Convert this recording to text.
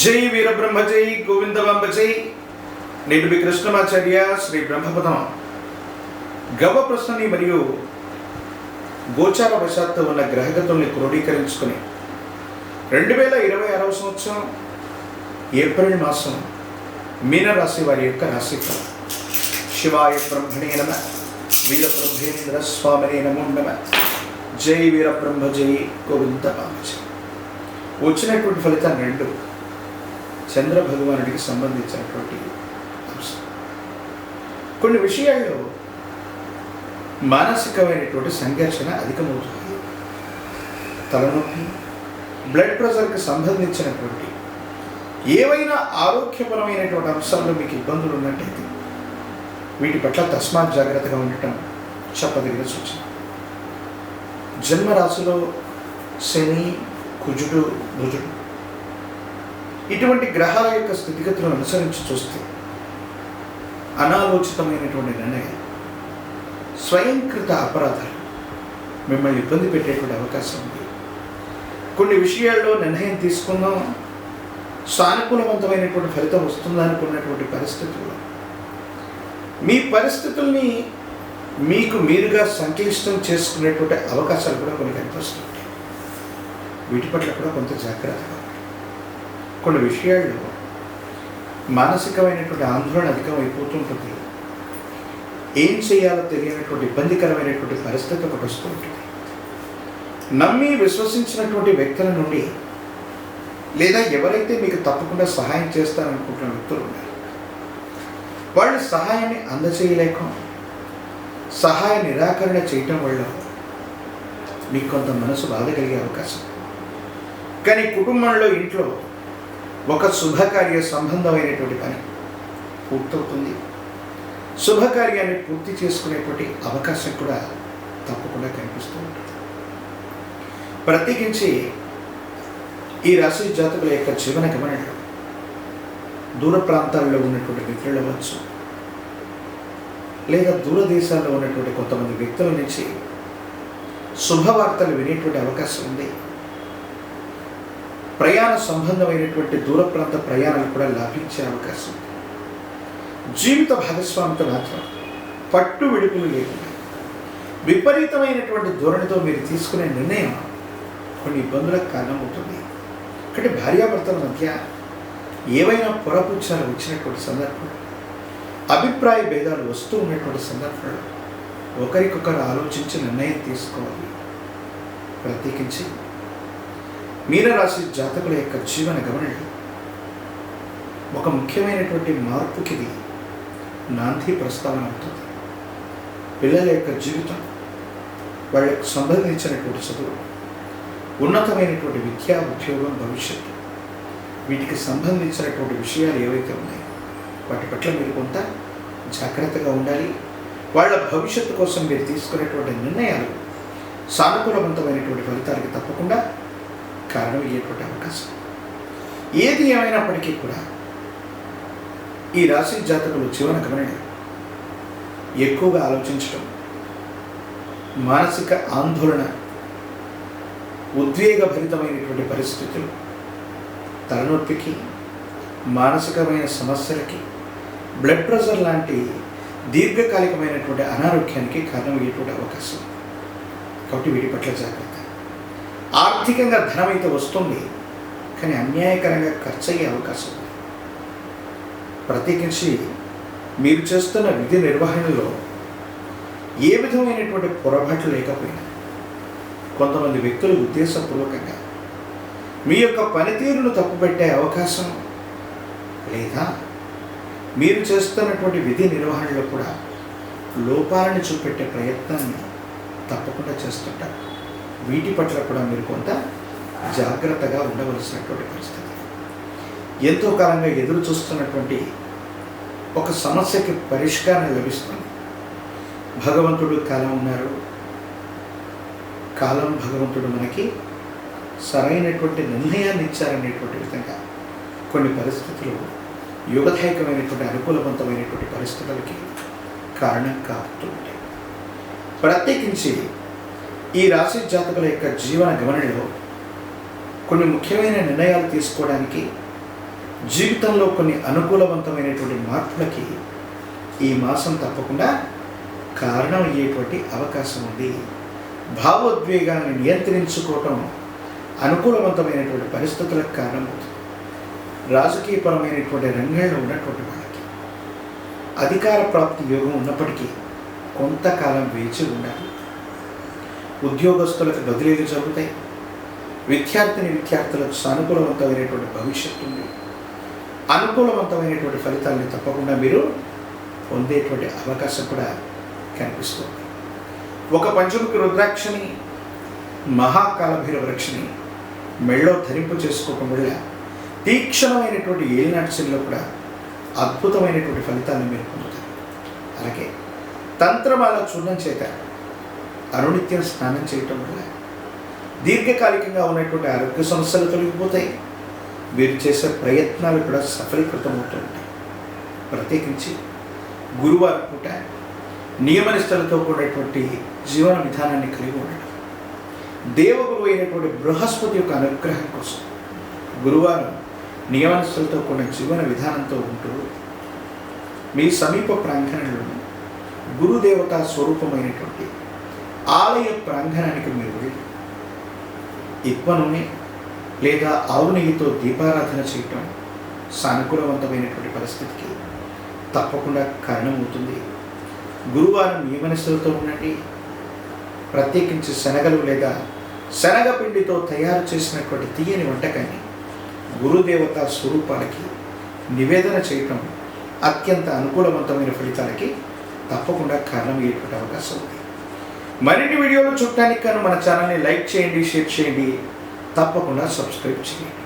జై వీరబ్రహ్మ జై గోవిందమాంబ జై. నేను మీ కృష్ణమాచార్య శ్రీ బ్రహ్మపదం. గవ ప్రశ్నని మరియు గోచార వశాత్తు ఉన్న గ్రహగతుల్ని క్రోడీకరించుకుని 2026 సంవత్సరం ఏప్రిల్ మాసం మీనరాశి వారి యొక్క రాశిఫలం. శివాయ బ్రహ్మణే నమ, వీరబ్రహ్మేంద్ర స్వామినే నమో నమ. జై వీరబ్రహ్మ జై గోవిందమాంబ జై. వచ్చినటువంటి ఫలితాన్ని రెండు చంద్ర భగవానుడికి సంబంధించినటువంటి అంశం. కొన్ని విషయాల్లో మానసికమైనటువంటి సంఘర్షణ అధికమవుతుంది. తలనొప్పి, బ్లడ్ ప్రెషర్కి సంబంధించినటువంటి ఏవైనా ఆరోగ్యపరమైనటువంటి అంశాల్లో మీకు ఇబ్బందులు ఉన్నట్టయితే వీటి పట్ల తస్మాత్ జాగ్రత్తగా ఉండటం చెప్పదగిన సూచన. జన్మరాశిలో శని, కుజుడు, బుధుడు ఇటువంటి గ్రహాల యొక్క స్థితిగతులను అనుసరించి చూస్తే అనాలోచితమైనటువంటి నిర్ణయాలు, స్వయంకృత అపరాధాలు మిమ్మల్ని ఇబ్బంది పెట్టేటువంటి అవకాశం ఉంది. కొన్ని విషయాల్లో నిర్ణయం తీసుకుందాం, సానుకూలవంతమైనటువంటి ఫలితం వస్తుందా అనుకున్నటువంటి పరిస్థితుల్లో మీ పరిస్థితుల్ని మీకు మీరుగా సంక్లిష్టం చేసుకునేటువంటి అవకాశాలు కూడా కొన్ని కనిపిస్తుంటాయి. వీటి పట్ల కూడా కొంత జాగ్రత్తగా. కొన్ని విషయాల్లో మానసికమైనటువంటి ఆందోళన అధికమైపోతుంటుంది. ఏం చేయాలో తెలియనటువంటి ఇబ్బందికరమైనటువంటి పరిస్థితి ఒకటి వస్తూ ఉంటుంది. నమ్మి విశ్వసించినటువంటి వ్యక్తుల నుండి లేదా ఎవరైతే మీకు తప్పకుండా సహాయం చేస్తారనుకుంటున్న వ్యక్తులు ఉన్నారు, వాళ్ళు సహాయాన్ని అందచేయలేక సహాయ నిరాకరణ చేయటం వల్ల మీకు కొంత మనసు బాధ కలిగే అవకాశం. కానీ కుటుంబంలో, ఇంట్లో ఒక శుభకార్య సంబంధమైనటువంటి పని పూర్తవుతుంది. శుభకార్యాన్ని పూర్తి చేసుకునేటువంటి అవకాశం కూడా తప్పకుండా కనిపిస్తూ ఉంటుంది. ప్రత్యేకించి ఈ రాశి జాతకుల యొక్క జీవన గమనంలో దూర ప్రాంతాల్లో ఉన్నటువంటి మిత్రులు అవ్వచ్చు, లేదా దూరదేశాల్లో ఉన్నటువంటి కొంతమంది వ్యక్తుల నుంచి శుభవార్తలు వినేటువంటి అవకాశం ఉంది. ప్రయాణ సంబంధమైనటువంటి దూర ప్రాంత ప్రయాణాలు కూడా లాభించే అవకాశం ఉంది. జీవిత భాగస్వామితో మాత్రం పట్టు విడుపులు లేకుండా విపరీతమైనటువంటి ధోరణితో మీరు తీసుకునే నిర్ణయం కొన్ని ఇబ్బందులకు కారణమవుతుంది. అంటే భార్యాభర్తల మధ్య ఏవైనా పొరపుచ్చాలు వచ్చినటువంటి సందర్భంలో, అభిప్రాయ భేదాలు వస్తూ ఉన్నటువంటి సందర్భంలో ఒకరికొకరు ఆలోచించి నిర్ణయం తీసుకోవాలి. ప్రత్యేకించి మీనరాశి జాతకుల యొక్క జీవన గమనంలో ఒక ముఖ్యమైనటువంటి మార్పుకి ఇది నాంది ప్రస్తావన అవుతుంది. పిల్లల యొక్క జీవితం, వాళ్ళకు సంబంధించినటువంటి చదువు, ఉన్నతమైనటువంటి విద్యా, ఉద్యోగం, భవిష్యత్తు, వీటికి సంబంధించినటువంటి విషయాలు ఏవైతే ఉన్నాయో వాటి పట్ల మీరు కొంత జాగ్రత్తగా ఉండాలి. వాళ్ళ భవిష్యత్తు కోసం మీరు తీసుకునేటువంటి నిర్ణయాలు సానుకూలవంతమైనటువంటి ఫలితాలకి తప్పకుండా కారణమయ్యేటువంటి అవకాశం. ఏది ఏమైనప్పటికీ కూడా ఈ రాశి జాతకులు జీవన గమనం ఎక్కువగా ఆలోచించడం, మానసిక ఆందోళన, ఉద్వేగభరితమైనటువంటి పరిస్థితులు, తలనొప్పికి, మానసికమైన సమస్యలకి, బ్లడ్ ప్రెషర్ లాంటి దీర్ఘకాలికమైనటువంటి అనారోగ్యానికి కారణమయ్యేటువంటి అవకాశం. కాబట్టి వీటి పట్ల జాగ్రత్త. ఆర్థికంగా ధనం అయితే వస్తుంది, కానీ అన్యాయకరంగా ఖర్చు అయ్యే అవకాశం ఉంది. ప్రత్యేకించి మీరు చేస్తున్న విధి నిర్వహణలో ఏ విధమైనటువంటి పొరపాట్లు లేకపోయినా కొంతమంది వ్యక్తులు ఉద్దేశపూర్వకంగా మీ యొక్క పనితీరును తప్పుపెట్టే అవకాశం, లేదా మీరు చేస్తున్నటువంటి విధి నిర్వహణలో కూడా లోపాలను చూపెట్టే ప్రయత్నాన్ని తప్పకుండా చేస్తుంటారు. వీటి పట్ల కూడా మీరు కొంత జాగ్రత్తగా ఉండవలసినటువంటి పరిస్థితి. ఎంతో కాలంగా ఎదురు చూస్తున్నటువంటి ఒక సమస్యకి పరిష్కారం లభిస్తుంది. భగవంతుడు కాలం ఉన్నారు, కాలం భగవంతుడు మనకి సరైనటువంటి నిర్ణయాన్ని ఇచ్చారనేటువంటి విధంగా కొన్ని పరిస్థితులు యుగదాయకమైనటువంటి అనుకూలవంతమైనటువంటి పరిస్థితులకి కారణం కాపుతూ ఉంటాయి. ప్రత్యేకించి ఈ రాశి జాతకుల యొక్క జీవన గమనంలో కొన్ని ముఖ్యమైన నిర్ణయాలు తీసుకోవడానికి జీవితంలో కొన్ని అనుకూలవంతమైనటువంటి మార్పులకి ఈ మాసం తప్పకుండా కారణం అయ్యేటువంటి అవకాశం ఉంది. భావోద్వేగాన్ని నియంత్రించుకోవటం అనుకూలవంతమైనటువంటి పరిస్థితులకు కారణమవుతుంది. రాజకీయపరమైనటువంటి రంగంలో ఉన్నటువంటి వాళ్ళకి అధికార ప్రాప్తి యోగం ఉన్నప్పటికీ కొంతకాలం వేచి ఉండాలి. ఉద్యోగస్తులకు బదిలీలు జరుగుతాయి. విద్యార్థులకు సానుకూలవంతమైనటువంటి భవిష్యత్తు ఉంది. అనుకూలవంతమైనటువంటి ఫలితాలని తప్పకుండా మీరు పొందేటువంటి అవకాశం కూడా కనిపిస్తుంది. ఒక పంచముఖి రుద్రాక్షని, మహాకాలభైరవ రక్షని మెళ్ళో ధరింపు చేసుకోవటం వల్ల తీక్షణమైనటువంటి ఏలినాటి శనిలో కూడా అద్భుతమైనటువంటి ఫలితాలను మీరు పొందుతారు. అలాగే తంత్రమాల చూర్ణం చేత అనునిత్యం స్నానం చేయటం వల్ల దీర్ఘకాలికంగా ఉన్నటువంటి ఆరోగ్య సమస్యలు తొలగిపోతాయి. మీరు చేసే ప్రయత్నాలు కూడా సఫలీకృతమవుతూ ఉంటాయి. ప్రత్యేకించి గురువారం పూట నియమనిష్టలతో కూడినటువంటి జీవన విధానాన్ని కలిగి ఉండడం, దేవగురు అయినటువంటి బృహస్పతి యొక్క అనుగ్రహం కోసం గురువారం నియమనిష్టలతో కూడిన జీవన విధానంతో ఉంటూ మీ సమీప ప్రాంగణంలోని గురుదేవతా స్వరూపమైనటువంటి ఆలయ ప్రాంగణానికి మీరు వెళ్ళి ఇప్ప నూనె లేదా ఆవు నెయ్యితో దీపారాధన చేయటం సానుకూలవంతమైనటువంటి పరిస్థితికి తప్పకుండా కారణమవుతుంది. గురువారం నియమనిష్టలతో ఉండండి. ప్రత్యేకించి శనగలు లేదా శనగపిండితో తయారు చేసినటువంటి తీయని వంటకాన్ని గురుదేవతా స్వరూపాలకి నివేదన చేయటం అత్యంత అనుకూలవంతమైన ఫలితాలకి తప్పకుండా కారణమయ్యేటువంటి అవకాశం ఉంది. మరిన్ని వీడియోలు చూడటానికి మన ఛానల్ని లైక్ చేయండి, షేర్ చేయండి, తప్పకుండా సబ్స్క్రైబ్ చేయండి.